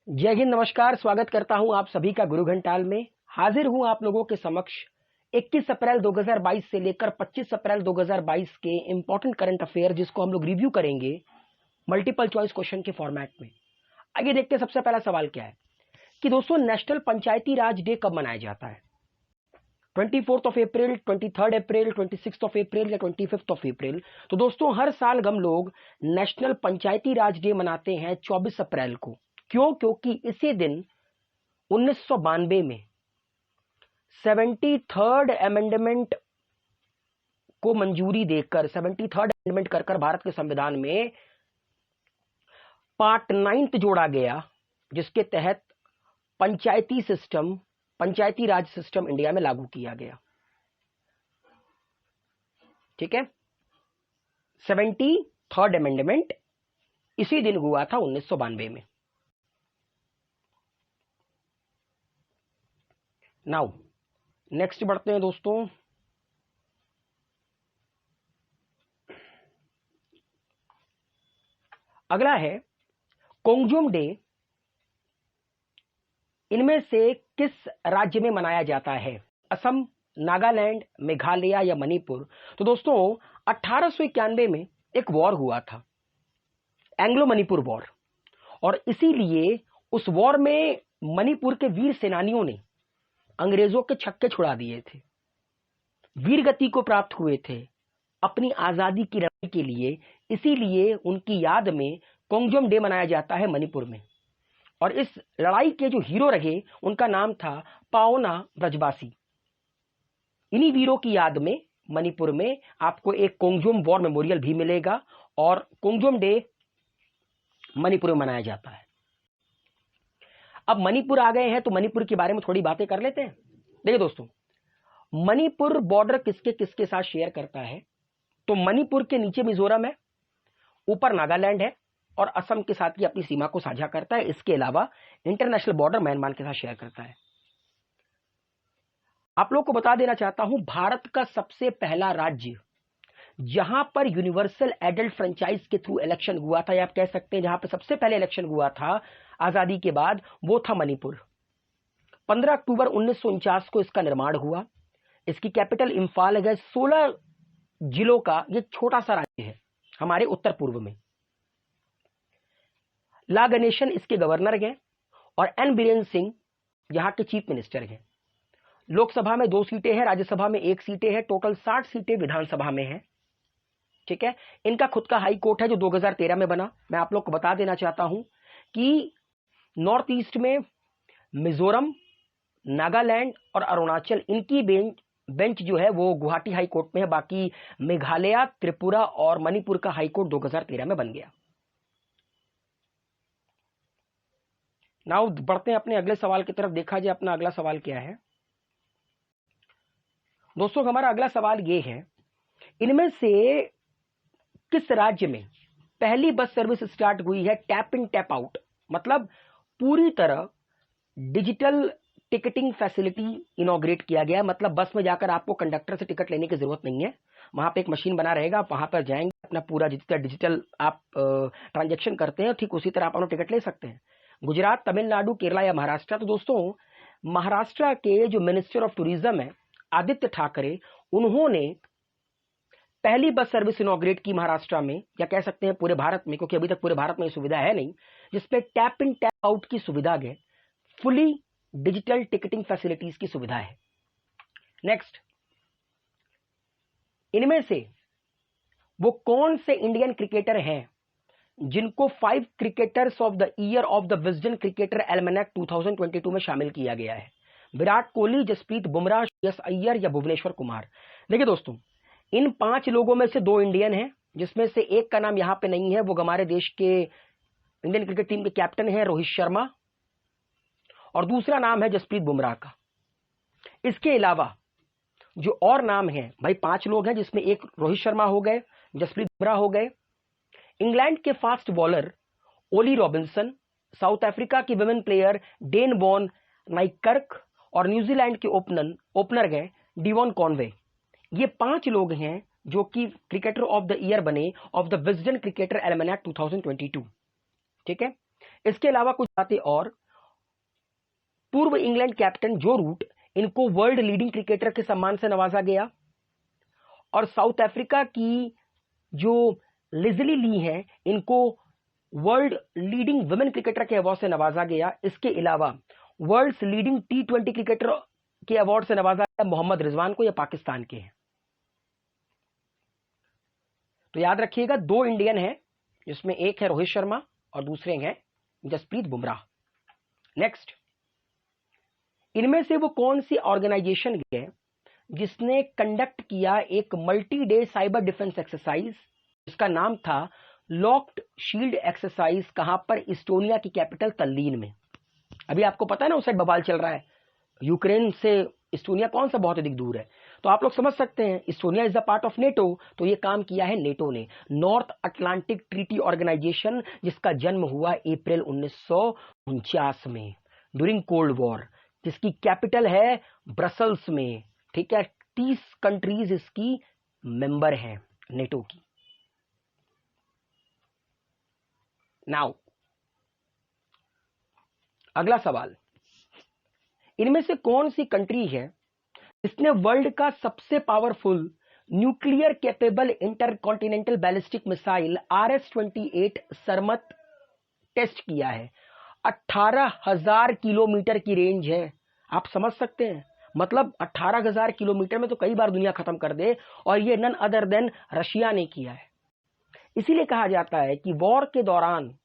जय हिंद, नमस्कार। स्वागत करता हूं आप सभी का गुरु घंटाल में। हाजिर हूं आप लोगों के समक्ष 21 अप्रैल 2022 से लेकर 25 अप्रैल 2022 के इंपॉर्टेंट करंट अफेयर, जिसको हम लोग रिव्यू करेंगे मल्टीपल चॉइस क्वेश्चन के फॉर्मेट में। आइए देखते हैं सबसे पहला सवाल क्या है कि दोस्तों नेशनल पंचायती राज डे कब मनाया जाता है? 24 अप्रैल, 23 अप्रैल, 26 अप्रैल या 25 अप्रैल? तो दोस्तों हर साल हम लोग नेशनल पंचायती राज डे मनाते हैं 24 अप्रैल को। क्यों? क्योंकि इसी दिन 1992 में 73rd अमेंडमेंट को मंजूरी देकर 73rd अमेंडमेंट कर भारत के संविधान में पार्ट 9 जोड़ा गया, जिसके तहत पंचायती राज सिस्टम इंडिया में लागू किया गया। ठीक है, 73rd अमेंडमेंट इसी दिन हुआ था 1992 में। नाउ नेक्स्ट बढ़ते हैं दोस्तों। अगला है कोंगजुम डे। इनमें से किस राज्य में मनाया जाता है? असम, नागालैंड, मेघालय या मणिपुर? तो दोस्तों 1891 में एक वॉर हुआ था, एंग्लो मणिपुर वॉर, और इसीलिए उस वॉर में मणिपुर के वीर सेनानियों ने अंग्रेजों के छक्के छुड़ा दिए थे, वीर गति को प्राप्त हुए थे अपनी आजादी की लड़ाई के लिए। इसीलिए उनकी याद में कोंगजुम डे मनाया जाता है मणिपुर में। और इस लड़ाई के जो हीरो रहे उनका नाम था पाओना ब्रजवासी। इन्हीं वीरों की याद में मणिपुर में आपको एक कोंगजुम वॉर मेमोरियल भी मिलेगा और कोंगजुम डे मणिपुर में मनाया जाता है। अब मणिपुर आ गए हैं तो मणिपुर के बारे में थोड़ी बातें कर लेते हैं। देखिए दोस्तों, मणिपुर बॉर्डर किसके किसके साथ शेयर करता है? तो मणिपुर के नीचे मिजोरम है, ऊपर नागालैंड है और असम के साथ ही अपनी सीमा को साझा करता है। इसके अलावा इंटरनेशनल बॉर्डर म्यांमार के साथ शेयर करता है। आप लोगों को बता देना चाहता हूं, भारत का सबसे पहला राज्य जहां पर यूनिवर्सल एडल्ट फ्रेंचाइज के थ्रू इलेक्शन हुआ था, या आप कह सकते हैं जहां पर सबसे पहले इलेक्शन हुआ था आजादी के बाद, वो था मणिपुर। 15 अक्टूबर 1949 को इसका निर्माण हुआ। इसकी कैपिटल इंफाल है। 16 जिलों का ये छोटा सा राज्य है हमारे उत्तर पूर्व में। ला गणेशन इसके गवर्नर हैं और एन बीरेन सिंह यहां के चीफ मिनिस्टर हैं। लोकसभा में 2 सीटें हैं, राज्यसभा में 1 सीटें हैं, टोटल 60 सीटें विधानसभा में हैं। ठीक है, इनका खुद का हाई कोर्ट है जो 2013 में बना। मैं आप लोग को बता देना चाहता हूं कि नॉर्थ ईस्ट में मिजोरम, नागालैंड और अरुणाचल, इनकी बेंच जो है वो गुवाहाटी हाई कोर्ट में है। बाकी मेघालय, त्रिपुरा और मणिपुर का हाई कोर्ट 2013 में बन गया। नाउ बढ़ते हैं अपने अगले सवाल की तरफ। देखा जाए अपना अगला सवाल क्या है दोस्तों। हमारा अगला सवाल ये है, इनमें से किस राज्य में पहली बस सर्विस स्टार्ट हुई है टैप इन टैप आउट, मतलब पूरी तरह डिजिटल टिकटिंग फैसिलिटी इनॉग्रेट किया गया है। मतलब बस में जाकर आपको कंडक्टर से टिकट लेने की जरूरत नहीं है, वहां पे एक मशीन बना रहेगा, आप वहां पर जाएंगे, अपना पूरा जितना डिजिटल आप ट्रांजेक्शन करते हैं ठीक उसी तरह आप अपना टिकट ले सकते हैं। गुजरात, तमिलनाडु, केरला या महाराष्ट्र? तो दोस्तों महाराष्ट्र के जो मिनिस्टर ऑफ टूरिज्म है आदित्य ठाकरे, उन्होंने पहली बस सर्विस इनॉग्रेट की महाराष्ट्र में, या कह सकते हैं पूरे भारत में, क्योंकि अभी तक पूरे भारत में सुविधा है नहीं, जिसपे टैप इन टैप आउट की सुविधा है, फुली डिजिटल टिकटिंग फैसिलिटीज की सुविधा है। नेक्स्ट, इनमें से वो कौन से इंडियन क्रिकेटर हैं जिनको 5 cricketers of the year of the Wisden cricketer almanack 2022 में शामिल किया गया है? विराट कोहली, जसप्रीत बुमराह, श्रेयस अय्यर या भुवनेश्वर कुमार? देखिए दोस्तों, इन 5 लोगों में से 2 इंडियन हैं, जिसमें से एक का नाम यहां पे नहीं है। वो हमारे देश के इंडियन क्रिकेट टीम के कैप्टन हैं रोहित शर्मा, और दूसरा नाम है जसप्रीत बुमराह का। इसके अलावा जो और नाम है भाई, 5 लोग हैं, जिसमें एक रोहित शर्मा हो गए, जसप्रीत बुमराह हो गए, इंग्लैंड के fast bowler Ollie Robinson, south Africa की वुमेन प्लेयर डेन वॉन नाइकर्क और न्यूजीलैंड के ओपनर गए डिवॉन कॉनवे। ये 5 लोग हैं जो कि क्रिकेटर ऑफ द ईयर बने of the Wisden cricketer almanack 2022। ठीक है, इसके अलावा कुछ बातें और, पूर्व इंग्लैंड कैप्टन जो रूट, इनको वर्ल्ड लीडिंग क्रिकेटर के सम्मान से नवाजा गया। और साउथ अफ्रीका की जो लिजली ली हैं, इनको वर्ल्ड लीडिंग वुमेन क्रिकेटर के अवार्ड से नवाजा गया। इसके अलावा वर्ल्ड लीडिंग T20 क्रिकेटर के अवार्ड से नवाजा गया मोहम्मद रिजवान को, यह पाकिस्तान के हैं। तो याद रखिएगा, 2 इंडियन हैं, जिसमें एक है रोहित शर्मा और दूसरे हैं जसप्रीत बुमराह। नेक्स्ट, इनमें से वो कौन सी ऑर्गेनाइजेशन है जिसने कंडक्ट किया एक multi day cyber defence exercise, जिसका नाम था लॉक्ड शील्ड एक्सरसाइज, कहां पर, इस्टोनिया की कैपिटल तल्लीन में। अभी आपको पता है ना उस साइड बवाल चल रहा है, यूक्रेन से इस्टोनिया कौन सा बहुत अधिक दूर है, तो आप लोग समझ सकते हैं Estonia is the part of NATO. तो ये काम किया है नेटो ने, नॉर्थ अटलांटिक ट्रीटी ऑर्गेनाइजेशन, जिसका जन्म हुआ अप्रैल 1949 में ड्यूरिंग कोल्ड वॉर, जिसकी कैपिटल है ब्रसल्स में। ठीक है, 30 कंट्रीज इसकी मेंबर हैं नेटो की। नाउ अगला सवाल, इनमें से कौन सी कंट्री है जिसने वर्ल्ड का सबसे powerful nuclear capable intercontinental ballistic missile RS-28 Sarmat test किया है? 18,000 किलोमीटर की रेंज है। आप समझ सकते हैं, मतलब 18,000 किलोमीटर में तो कई बार दुनिया खत्म कर दे, और ये नन अदर देन रशिया ने किया है। इसीलिए कहा जाता है कि वॉर के दौरान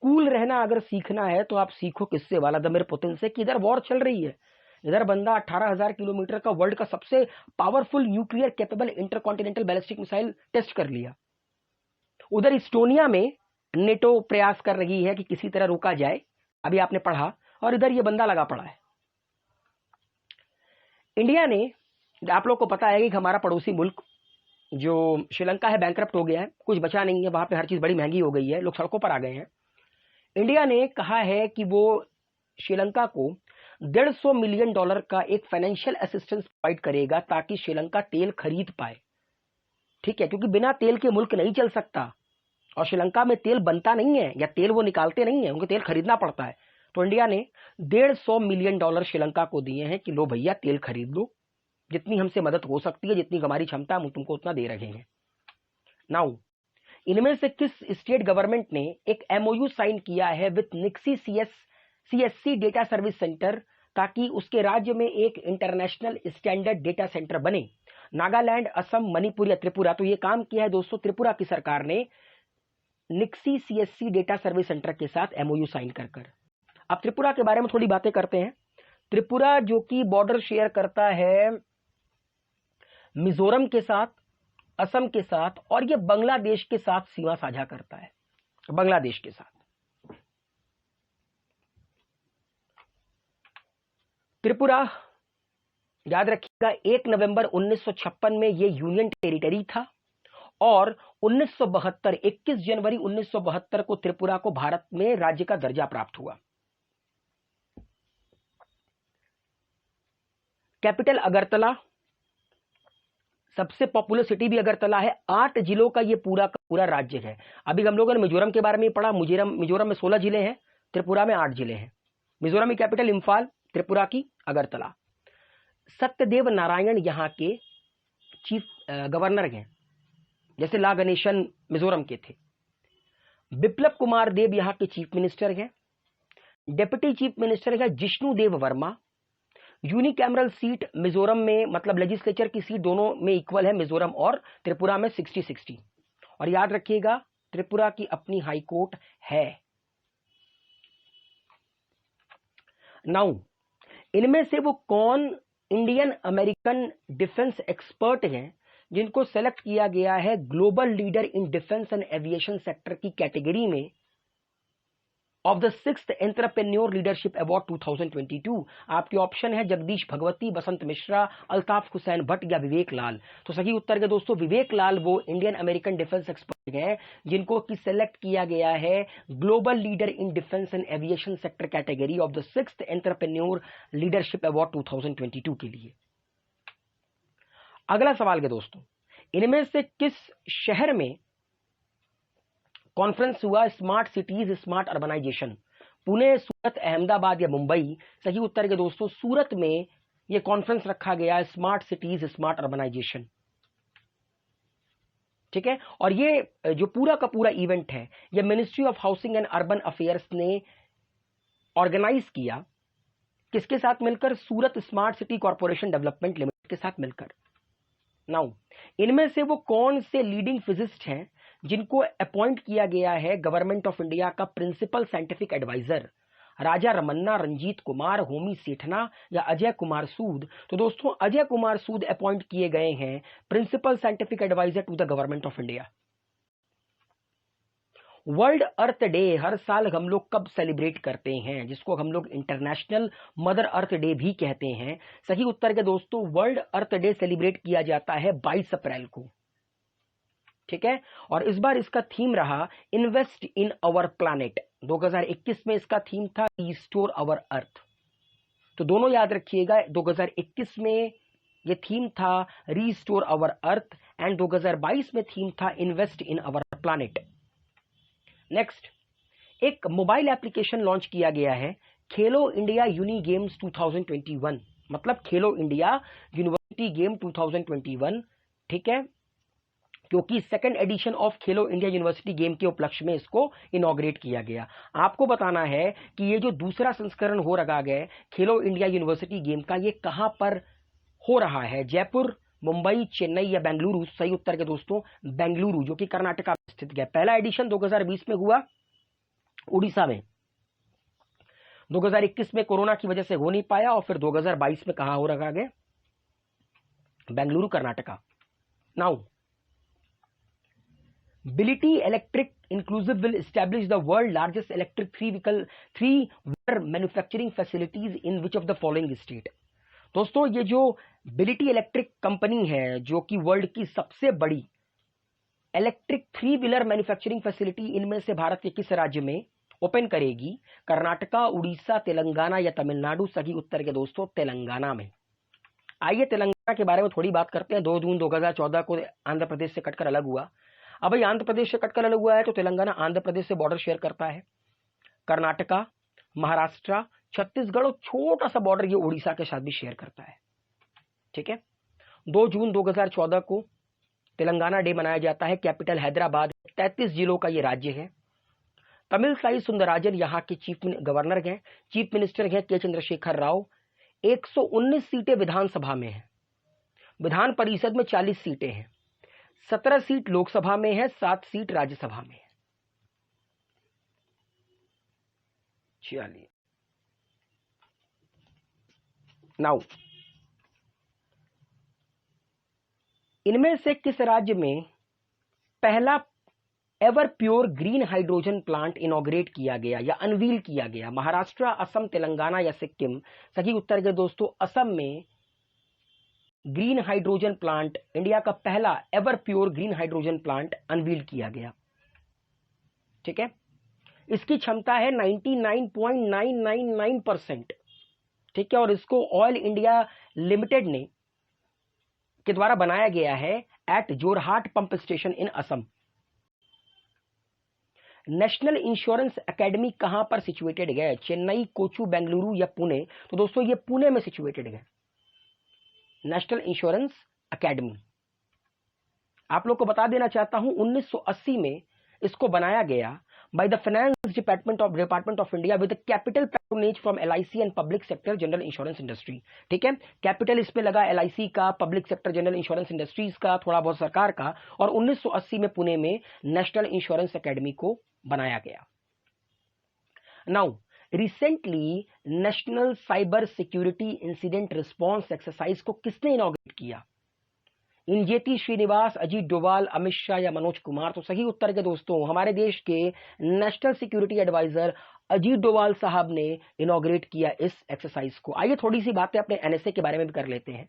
कूल रहना अगर सीखना है तो आप सीखो किससे, व्लादिमीर पुतिन से, कि इधर वॉर चल रही है, इधर बंदा 18,000 किलोमीटर का वर्ल्ड का सबसे powerful nuclear capable intercontinental ballistic missile test कर लिया। उधर इस्टोनिया में नेटो प्रयास कर रही है कि किसी तरह रोका जाए, अभी आपने पढ़ा, और इधर ये बंदा लगा पड़ा है। इंडिया ने, आप लोग को पता है कि हमारा पड़ोसी मुल्क जो श्रीलंका है बैंकरप्ट हो गया है, कुछ बचा नहीं है, वहां पे हर चीज बड़ी महंगी हो गई है, लोग सड़कों पर आ गए हैं। इंडिया ने कहा है कि वो श्रीलंका को $150 मिलियन का एक फाइनेंशियल असिस्टेंस प्रोवाइड करेगा ताकि श्रीलंका तेल खरीद पाए। ठीक है, क्योंकि बिना तेल के मुल्क नहीं चल सकता, और श्रीलंका में तेल बनता नहीं है, या तेल वो निकालते नहीं है, उनको तेल खरीदना पड़ता है। तो इंडिया ने $150 मिलियन श्रीलंका को दिए हैं कि लो भैया तेल खरीद लो, जितनी हमसे मदद हो सकती है, जितनी हमारी क्षमता, हम तुमको उतना दे रहे हैं। नाउ, इनमें से किस स्टेट गवर्नमेंट ने एक MOU साइन किया है with NIXI CSC data service centre, ताकि उसके राज्य में एक इंटरनेशनल स्टैंडर्ड डेटा सेंटर बने? नागालैंड, असम, मणिपुर या त्रिपुरा? तो ये काम किया है दोस्तों त्रिपुरा की सरकार ने निक्सी CSC डेटा सर्विस सेंटर के साथ MOU साइन कर। अब त्रिपुरा के बारे में थोड़ी बातें करते हैं। त्रिपुरा जो कि बॉर्डर शेयर करता है मिजोरम के साथ, असम के साथ, और ये बांग्लादेश के साथ सीमा साझा करता है, बांग्लादेश के साथ। त्रिपुरा, याद रखिएगा, 1 नवंबर 1956 में ये यूनियन टेरिटरी था, और 21 जनवरी 1972 को त्रिपुरा को भारत में राज्य का दर्जा प्राप्त हुआ। कैपिटल अगरतला, सबसे पॉपुलर सिटी भी अगरतला है। 8 जिलों का ये पूरा का पूरा राज्य है। अभी हम लोगों ने मिजोरम के बारे में पढ़ा, मिजोरम में 16 जिले हैं, त्रिपुरा में 8 जिले हैं। मिजोरम की कैपिटल इम्फाल, त्रिपुरा की अगरतला। सत्यदेव नारायण यहाँ के चीफ गवर्नर हैं, जैसे ला गणेशन मिजोरम के थे। बिप्लब कुमार देव यहाँ के चीफ मिनिस्टर हैं। डेप्यूटी चीफ मिनिस्टर है जिष्णु देव वर्मा। यूनिकैमरल सीट मिजोरम में, मतलब लेजिस्लेचर की सीट दोनों में इक्वल है, मिजोरम और त्रिपुरा में 60-60। और याद रखिएगा त्रिपुरा की अपनी हाई कोर्ट है। नाउ, इनमें से वो कौन इंडियन अमेरिकन डिफेंस एक्सपर्ट हैं जिनको सेलेक्ट किया गया है global leader in defence and aviation sector की कैटेगरी में of the 6th entrepreneur leadership award 2022? आपके ऑप्शन है जगदीश भगवती, बसंत मिश्रा, अल्ताफ हुसैन भट्ट या विवेक लाल। तो सही उत्तर है दोस्तों विवेक लाल, वो इंडियन अमेरिकन डिफेंस एक्सपर्ट हैं जिनको कि सेलेक्ट किया गया है global leader in defence and aviation sector category of the 6th entrepreneur leadership award 2022 के लिए। अगला सवाल है दोस्तों, इनमें से किस शहर में कॉन्फ्रेंस हुआ smart cities smart urbanisation? Pune, Surat, Ahmedabad या मुंबई? सही उत्तर के दोस्तों सूरत में यह कॉन्फ्रेंस रखा गया, स्मार्ट सिटीज स्मार्ट अर्बनाइजेशन। ठीक है, और ये जो पूरा का पूरा इवेंट है ये Ministry of Housing and Urban Affairs ने ऑर्गेनाइज किया। किसके साथ मिलकर? Surat Smart City Corporation Development Limited के साथ मिलकर। नाउ इनमें से वो कौन से लीडिंग फिजिस्ट हैं जिनको अपॉइंट किया गया है गवर्नमेंट ऑफ इंडिया का principal scientific adviser? Raja Ramanna, Ranjit Kumar, Homi Sethna या अजय कुमार सूद? तो दोस्तों अजय कुमार सूद अपॉइंट किए गए हैं principal scientific adviser to the government of India. World Earth Day हर साल हम लोग कब सेलिब्रेट करते हैं, जिसको हम लोग इंटरनेशनल मदर अर्थ डे भी कहते हैं? सही उत्तर के दोस्तों वर्ल्ड अर्थ डे सेलिब्रेट किया जाता है 22 अप्रैल को। ठीक है, और इस बार इसका थीम रहा इन्वेस्ट इन आवर प्लैनेट। 2021 में इसका थीम था रिस्टोर आवर अर्थ। तो दोनों याद रखिएगा, 2021 में ये थीम था रिस्टोर आवर अर्थ एंड 2022 में थीम था invest in our planet. Next, एक मोबाइल एप्लीकेशन लॉन्च किया गया है खेलो इंडिया यूनी गेम्स 2021, मतलब खेलो इंडिया यूनिवर्सिटी गेम 2021। ठीक है, क्योंकि second edition of Khelo India university game के उपलक्ष्य में इसको इनॉग्रेट किया गया। आपको बताना है कि ये जो दूसरा संस्करण हो रखा गया खेलो इंडिया यूनिवर्सिटी गेम का, ये कहां पर हो रहा है? जयपुर, मुंबई, चेन्नई या बेंगलुरु? सही उत्तर के दोस्तों बेंगलुरु, जो कि कर्नाटका में स्थित है। पहला एडिशन 2020 में हुआ उड़ीसा में, 2021 में कोरोना की वजह से हो नहीं पाया, और फिर 2022 में कहां हो रखा गया? Bengaluru, Karnataka. Now Bility Electric Inclusive will establish the world largest electric three-wheeler manufacturing facilities in which of the following state? दोस्तों ये जो बिलिटी इलेक्ट्रिक कंपनी है जो कि वर्ल्ड की सबसे बड़ी electric three wheeler manufacturing facility इनमें से भारत के किस राज्य में ओपन करेगी? कर्नाटका, उड़ीसा, तेलंगाना या तमिलनाडु? सही उत्तर के दोस्तों तेलंगाना में। आइए तेलंगाना के बारे में थोड़ी बात करते हैं। 2 जून 2014 को आंध्र प्रदेश से कटकर अलग हुआ। अब भाई आंध्र प्रदेश से कटकर अलग हुआ है तो तेलंगाना आंध्र प्रदेश से बॉर्डर शेयर करता है। कर्नाटका, महाराष्ट्र, छत्तीसगढ़ और छोटा सा बॉर्डर ये उड़ीसा के साथ भी शेयर करता है। ठीक है, 2 जून 2014 को तेलंगाना डे मनाया जाता है। कैपिटल हैदराबाद, 33 जिलों का ये राज्य है। तमिलसाई सुंदरराजन यहाँ के चीफ गवर्नर हैं। चीफ मिनिस्टर हैं के चंद्रशेखर राव। 119 सीटें विधानसभा में हैं। विधान परिषद में 40 सीटें हैं। 17 सीट लोकसभा में है, 7 सीट राज्यसभा में है। चलिए नाउ इनमें से किस राज्य में पहला ever pure green hydrogen plant inaugurate किया गया या अनवील किया गया? महाराष्ट्र, असम, तेलंगाना या सिक्किम? सही उत्तर के दोस्तों असम में ग्रीन हाइड्रोजन प्लांट, इंडिया का पहला ever pure green hydrogen plant unveil किया गया। ठीक है, इसकी क्षमता है 99.999%। ठीक है, और इसको ऑयल इंडिया लिमिटेड ने के द्वारा बनाया गया है at Jorhat pump station in Assam. National insurance academy कहां पर सिचुएटेड है? चेन्नई, कोचू, बेंगलुरु या पुणे? तो दोस्तों ये पुणे में सिचुएटेड है नेशनल इंश्योरेंस एकेडमी। आप लोग को बता देना चाहता हूं 1980 में इसको बनाया गया by the finance department of India with capital patronage from LIC and public sector general insurance industry. ठीक है, कैपिटल इसमें लगा एलआईसी का, public sector general insurance industries का, थोड़ा बहुत सरकार का, और 1980 में पुणे में नेशनल इंश्योरेंस एकेडमी को बनाया गया। Now recently national cyber security incident response exercise को किसने इनॉग्रेट किया? इंजेती श्रीनिवास, अजीत डोवाल, अमित शाह या मनोज कुमार? तो सही उत्तर के दोस्तों हमारे देश के national security adviser Ajit Doval साहब ने इनॉग्रेट किया इस एक्सरसाइज को। आइए थोड़ी सी बातें अपने एनएसए के बारे में भी कर लेते हैं।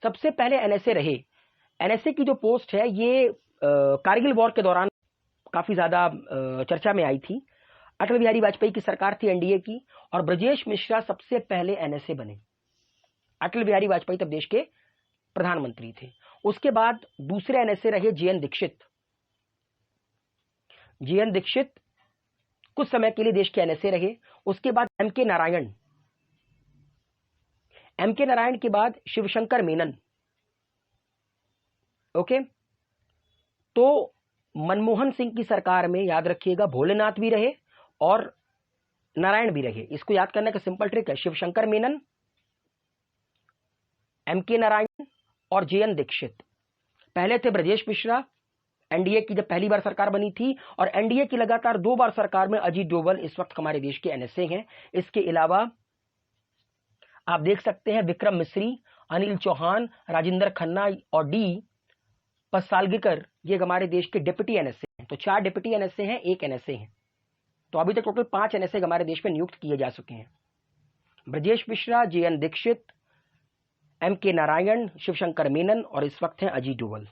सबसे पहले एनएसए रहे, एनएसए की जो पोस्ट है ये कारगिल वॉर के दौरान काफी ज्यादा चर्चा में आई थी। अटल बिहारी वाजपेयी की सरकार थी एनडीए की, और ब्रजेश मिश्रा सबसे पहले एनएसए बने। अटल बिहारी वाजपेयी तब देश के प्रधानमंत्री थे। उसके बाद दूसरे एनएसए रहे जेएन दीक्षित। जेएन दीक्षित कुछ समय के लिए देश के एनएसए रहे। उसके बाद एम के नारायण के बाद शिवशंकर मेनन। ओके, तो मनमोहन सिंह की सरकार में याद रखिएगा भोलेनाथ भी रहे और नारायण भी रहे। इसको याद करने का सिंपल ट्रिक है, शिवशंकर मेनन, एम के नारायण और जेएन दीक्षित। पहले थे ब्रजेश मिश्रा, एनडीए की जब पहली बार सरकार बनी थी, और एनडीए की लगातार 2 बार सरकार में अजीत डोभाल इस वक्त हमारे देश के एनएसए हैं। इसके अलावा आप देख सकते हैं विक्रम मिश्री, अनिल चौहान, राजेंद्र खन्ना और डी पसालगीकर, ये हमारे देश के डिप्टी एनएसए हैं। तो 4 डिप्टी एनएसए हैं, 1 एनएसए हैं। तो अभी तक टोटल 5 एनएसए हमारे देश में नियुक्त किए जा चुके हैं। ब्रजेश मिश्रा, जेएन दीक्षित, एम के नारायण, शिवशंकर मेनन और इस वक्त हैं अजीत डोभाल।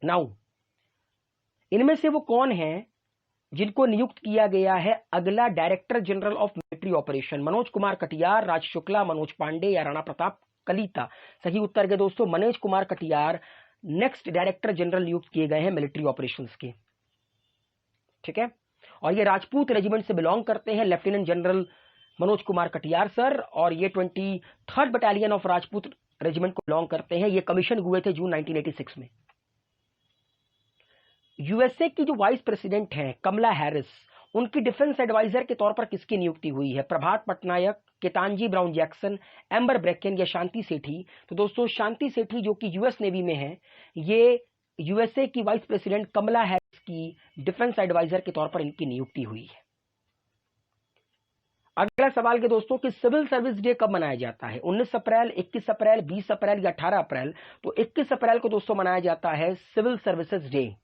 नाउ इनमें से वो कौन हैं जिनको नियुक्त किया गया है अगला director general of military operation? Manoj Kumar Katiyar, Raj Shukla, Manoj Pande या राणा प्रताप कलीता? सही उत्तर के दोस्तों Manoj Kumar Katiyar next director general नियुक्त किए गए हैं मिलिट्री ऑपरेशंस के। ठीक है, और ये राजपूत रेजिमेंट से बिलोंग करते हैं, lieutenant general Manoj Kumar Katiyar sir, और ये 23rd battalion of Rajput regiment को बिलोंग करते हैं। ये कमीशन हुए थे जून 1986 में। यूएसए की जो वाइस प्रेसिडेंट हैं कमला हैरिस, उनकी डिफेंस एडवाइजर के तौर पर किसकी नियुक्ति हुई है? Prabhat Patnaik, Ketanji Brown Jackson, Amber Bracken या शांति सेठी? तो दोस्तों शांति सेठी जो कि यूएस नेवी में है, ये यूएसए की वाइस प्रेसिडेंट कमला हैरिस की डिफेंस एडवाइजर के तौर पर इनकी नियुक्ति हुई है। अगला सवाल के दोस्तों कि सिविल सर्विस डे कब मनाया जाता है? 19 अप्रैल, 21 अप्रैल, 20 अप्रैल या 18 अप्रैल? तो 21 अप्रैल को दोस्तों मनाया जाता है सिविल सर्विसेज डे।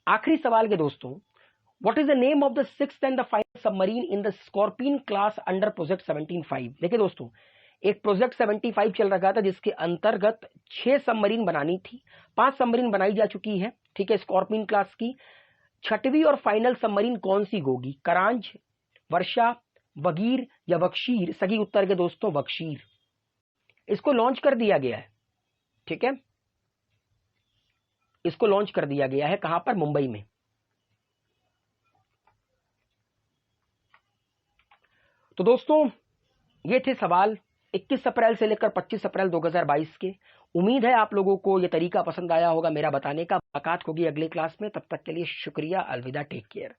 आखिरी सवाल के दोस्तों, what is the name of the 6th and the final submarine in the scorpion class under project 75? देखिए दोस्तों, एक प्रोजेक्ट 75 चल रहा था जिसके अंतर्गत 6 सबमरीन बनानी थी। 5 सबमरीन बनाई जा चुकी है, ठीक है, स्कॉर्पियन क्लास की। 6वीं और फाइनल सबमरीन कौन सी होगी? करांज, वर्षा, बगीर या बख्शीर? सही उत्तर के दोस्तों बख्शीर। इसको लॉन्च कर दिया गया है, ठीक है, इसको लॉन्च कर दिया गया है। कहां पर? मुंबई में। तो दोस्तों ये थे सवाल 21 अप्रैल से लेकर 25 अप्रैल 2022 के। उम्मीद है आप लोगों को ये तरीका पसंद आया होगा मेरा बताने का। मुलाकात होगी अगली क्लास में, तब तक के लिए शुक्रिया, अलविदा, टेक केयर।